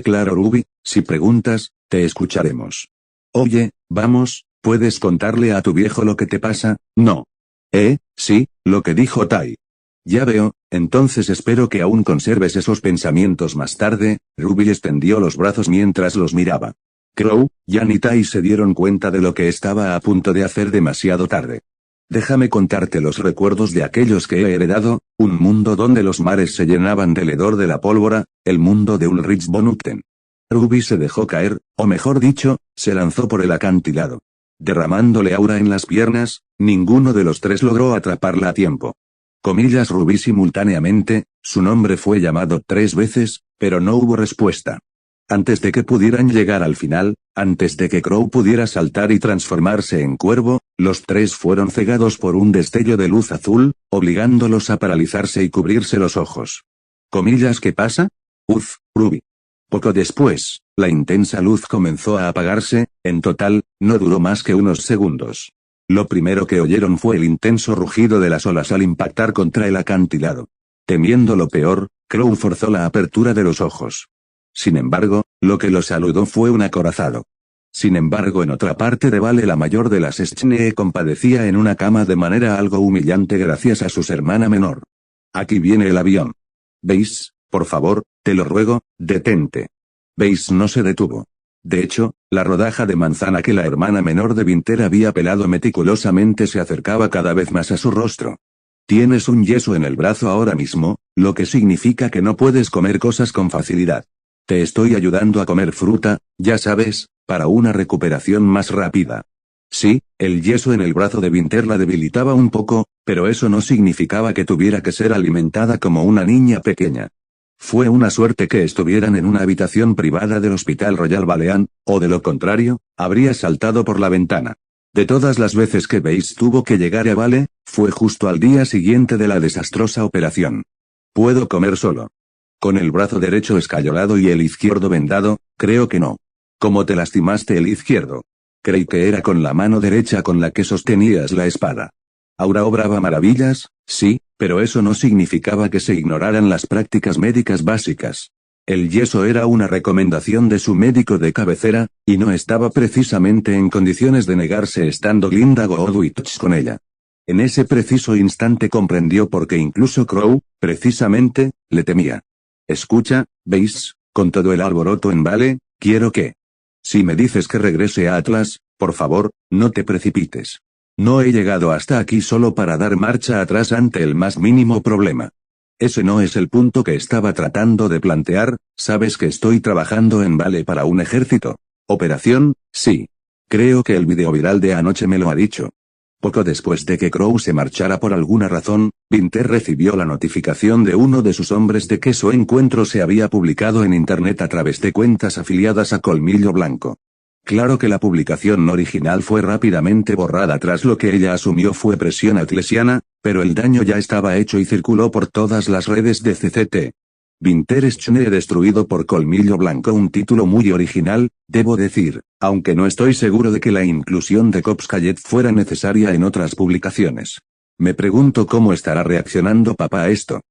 Claro Ruby, si preguntas, te escucharemos. Oye, vamos, ¿puedes contarle a tu viejo lo que te pasa? No. Sí, lo que dijo Tai. Ya veo, entonces espero que aún conserves esos pensamientos más tarde. Ruby extendió los brazos mientras los miraba. Crow, Jan y Tai se dieron cuenta de lo que estaba a punto de hacer demasiado tarde. Déjame contarte los recuerdos de aquellos que he heredado, un mundo donde los mares se llenaban del hedor de la pólvora, el mundo de Ulrich von Hutten. Ruby se dejó caer, o mejor dicho, se lanzó por el acantilado. Derramándole aura en las piernas, ninguno de los tres logró atraparla a tiempo. Comillas Ruby simultáneamente, su nombre fue llamado 3 veces, pero no hubo respuesta. Antes de que pudieran llegar al final, antes de que Crow pudiera saltar y transformarse en cuervo, los tres fueron cegados por un destello de luz azul, obligándolos a paralizarse y cubrirse los ojos. Comillas ¿qué pasa? Ruby. Poco después, la intensa luz comenzó a apagarse, en total, no duró más que unos segundos. Lo primero que oyeron fue el intenso rugido de las olas al impactar contra el acantilado. Temiendo lo peor, Crow forzó la apertura de los ojos. Sin embargo, lo que lo saludó fue un acorazado. Sin embargo, en otra parte de Vale la mayor de las Schnee compadecía en una cama de manera algo humillante gracias a su hermana menor. Aquí viene el avión. ¿Veis? Por favor, te lo ruego, detente. ¿Veis? No se detuvo. De hecho, la rodaja de manzana que la hermana menor de Winter había pelado meticulosamente se acercaba cada vez más a su rostro. Tienes un yeso en el brazo ahora mismo, lo que significa que no puedes comer cosas con facilidad. Te estoy ayudando a comer fruta, ya sabes, para una recuperación más rápida. Sí, el yeso en el brazo de Winter la debilitaba un poco, pero eso no significaba que tuviera que ser alimentada como una niña pequeña. Fue una suerte que estuvieran en una habitación privada del Hospital Royal Balean, o de lo contrario, habría saltado por la ventana. De todas las veces que Base tuvo que llegar a Vale, fue justo al día siguiente de la desastrosa operación. ¿Puedo comer solo? Con el brazo derecho escayolado y el izquierdo vendado, creo que no. ¿Cómo te lastimaste el izquierdo? Creí que era con la mano derecha con la que sostenías la espada. Aura obraba maravillas, sí, pero eso no significaba que se ignoraran las prácticas médicas básicas. El yeso era una recomendación de su médico de cabecera, y no estaba precisamente en condiciones de negarse estando Linda Goodwitch con ella. En ese preciso instante comprendió por qué incluso Crow, precisamente, le temía. Escucha, ¿veis? Con todo el alboroto en Vale, quiero que... Si me dices que regrese a Atlas, por favor, no te precipites. No he llegado hasta aquí solo para dar marcha atrás ante el más mínimo problema. Ese no es el punto que estaba tratando de plantear, sabes que estoy trabajando en Vale para un ejército. ¿Operación? Sí. Creo que el video viral de anoche me lo ha dicho. Poco después de que Crow se marchara por alguna razón, Winter recibió la notificación de uno de sus hombres de que su encuentro se había publicado en internet a través de cuentas afiliadas a Colmillo Blanco. Claro que la publicación original fue rápidamente borrada tras lo que ella asumió fue presión atlesiana, pero el daño ya estaba hecho y circuló por todas las redes de CCT. Winter Schnee destruido por Colmillo Blanco, un título muy original, debo decir, aunque no estoy seguro de que la inclusión de Cops Callet fuera necesaria en otras publicaciones. Me pregunto cómo estará reaccionando papá a esto.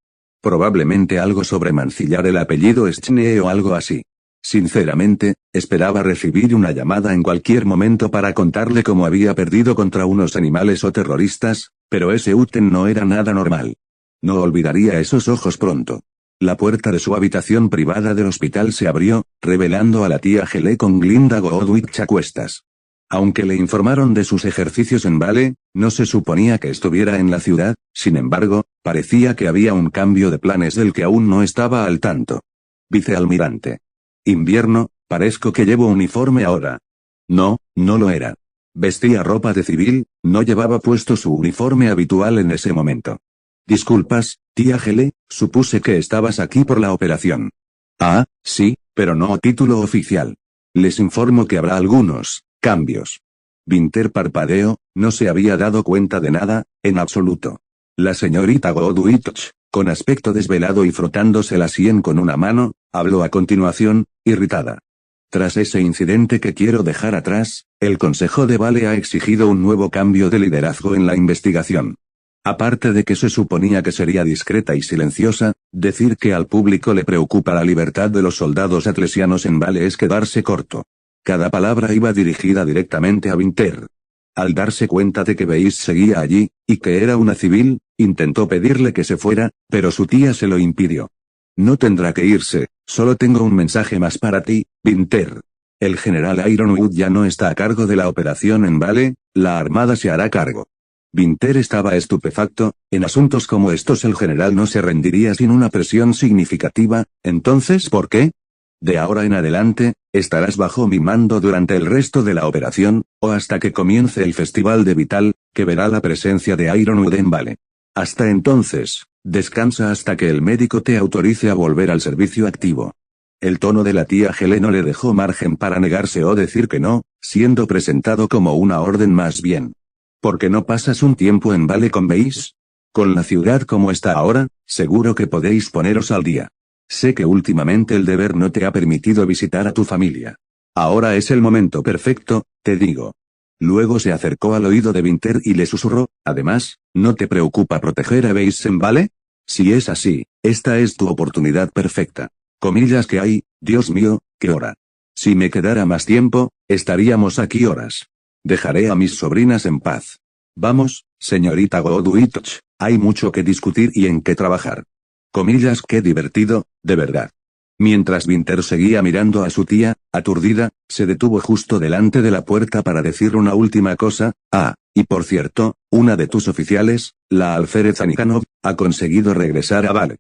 Probablemente algo sobre mancillar el apellido Schnee o algo así. Sinceramente, esperaba recibir una llamada en cualquier momento para contarle cómo había perdido contra unos animales o terroristas, pero ese Uten no era nada normal. No olvidaría esos ojos pronto. La puerta de su habitación privada del hospital se abrió, revelando a la tía Gelé con Glinda Goodwitch a cuestas. Aunque le informaron de sus ejercicios en Vale, no se suponía que estuviera en la ciudad, sin embargo, parecía que había un cambio de planes del que aún no estaba al tanto. Vicealmirante. Invierno, parezco que llevo uniforme ahora. No, no lo era. Vestía ropa de civil, no llevaba puesto su uniforme habitual en ese momento. Disculpas, tía Gelé, supuse que estabas aquí por la operación. Ah, sí, pero no a título oficial. Les informo que habrá algunos cambios. Winter parpadeó, no se había dado cuenta de nada, en absoluto. La señorita Goodwitch, con aspecto desvelado y frotándose la sien con una mano, habló a continuación, irritada. Tras ese incidente que quiero dejar atrás, el Consejo de Vale ha exigido un nuevo cambio de liderazgo en la investigación. Aparte de que se suponía que sería discreta y silenciosa, decir que al público le preocupa la libertad de los soldados atlesianos en Vale es quedarse corto. Cada palabra iba dirigida directamente a Winter. Al darse cuenta de que Veis seguía allí, y que era una civil, intentó pedirle que se fuera, pero su tía se lo impidió. No tendrá que irse, solo tengo un mensaje más para ti, Winter. El general Ironwood ya no está a cargo de la operación en Vale, la Armada se hará cargo. Winter estaba estupefacto, en asuntos como estos el general no se rendiría sin una presión significativa, ¿entonces por qué? De ahora en adelante, estarás bajo mi mando durante el resto de la operación, o hasta que comience el Festival de Vital, que verá la presencia de Ironwood en Vale. Hasta entonces, descansa hasta que el médico te autorice a volver al servicio activo. El tono de la tía Helen no le dejó margen para negarse o decir que no, siendo presentado como una orden más bien. ¿Por qué no pasas un tiempo en Vale con Veis? Con la ciudad como está ahora, seguro que podéis poneros al día. Sé que últimamente el deber no te ha permitido visitar a tu familia. Ahora es el momento perfecto, te digo. Luego se acercó al oído de Winter y le susurró, además, ¿no te preocupa proteger a Veis en Vale? Si es así, esta es tu oportunidad perfecta. Comillas que hay, Dios mío, qué hora. Si me quedara más tiempo, estaríamos aquí horas. Dejaré a mis sobrinas en paz. Vamos, señorita Godwitch, hay mucho que discutir y en qué trabajar. Comillas, qué divertido, de verdad. Mientras Winter seguía mirando a su tía, aturdida, se detuvo justo delante de la puerta para decir una última cosa, y por cierto, una de tus oficiales, la alférez Anikanov, ha conseguido regresar a Vale.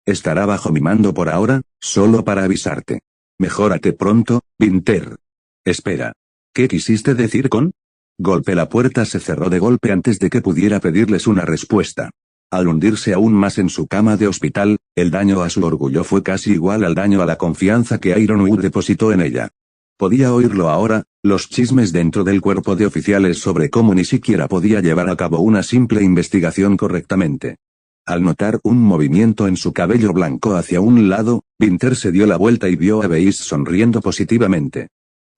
Estará bajo mi mando por ahora, solo para avisarte. Mejórate pronto, Winter. Espera. ¿Qué quisiste decir con? La puerta se cerró de golpe antes de que pudiera pedirles una respuesta. Al hundirse aún más en su cama de hospital, el daño a su orgullo fue casi igual al daño a la confianza que Ironwood depositó en ella. Podía oírlo ahora, los chismes dentro del cuerpo de oficiales sobre cómo ni siquiera podía llevar a cabo una simple investigación correctamente. Al notar un movimiento en su cabello blanco hacia un lado, Winter se dio la vuelta y vio a Veis sonriendo positivamente.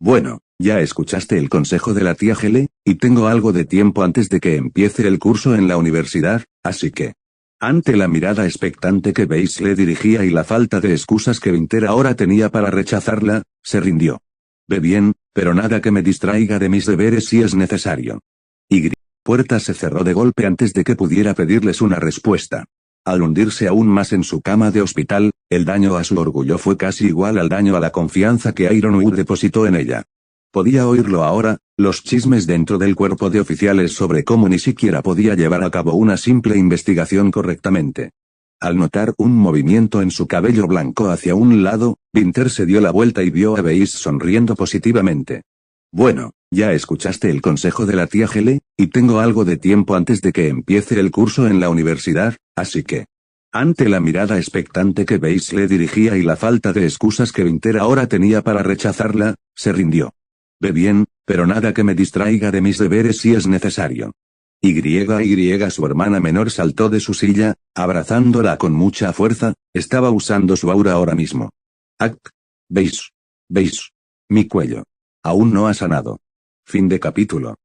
Bueno, ya escuchaste el consejo de la tía Hele, y tengo algo de tiempo antes de que empiece el curso en la universidad, así que... Ante la mirada expectante que Veis le dirigía y la falta de excusas que Winter ahora tenía para rechazarla, se rindió. Ve bien, pero nada que me distraiga de mis deberes si es necesario. La puerta se cerró de golpe antes de que pudiera pedirles una respuesta. Al hundirse aún más en su cama de hospital, el daño a su orgullo fue casi igual al daño a la confianza que Ironwood depositó en ella. Podía oírlo ahora, los chismes dentro del cuerpo de oficiales sobre cómo ni siquiera podía llevar a cabo una simple investigación correctamente. Al notar un movimiento en su cabello blanco hacia un lado, Winter se dio la vuelta y vio a Veis sonriendo positivamente. Bueno, ya escuchaste el consejo de la tía Hele, y tengo algo de tiempo antes de que empiece el curso en la universidad, así que... Ante la mirada expectante que Veis le dirigía y la falta de excusas que Winter ahora tenía para rechazarla, se rindió. Ve bien, pero nada que me distraiga de mis deberes si es necesario. Su hermana menor saltó de su silla, abrazándola con mucha fuerza, estaba usando su aura ahora mismo. Veis. Mi cuello. Aún no ha sanado. Fin de capítulo.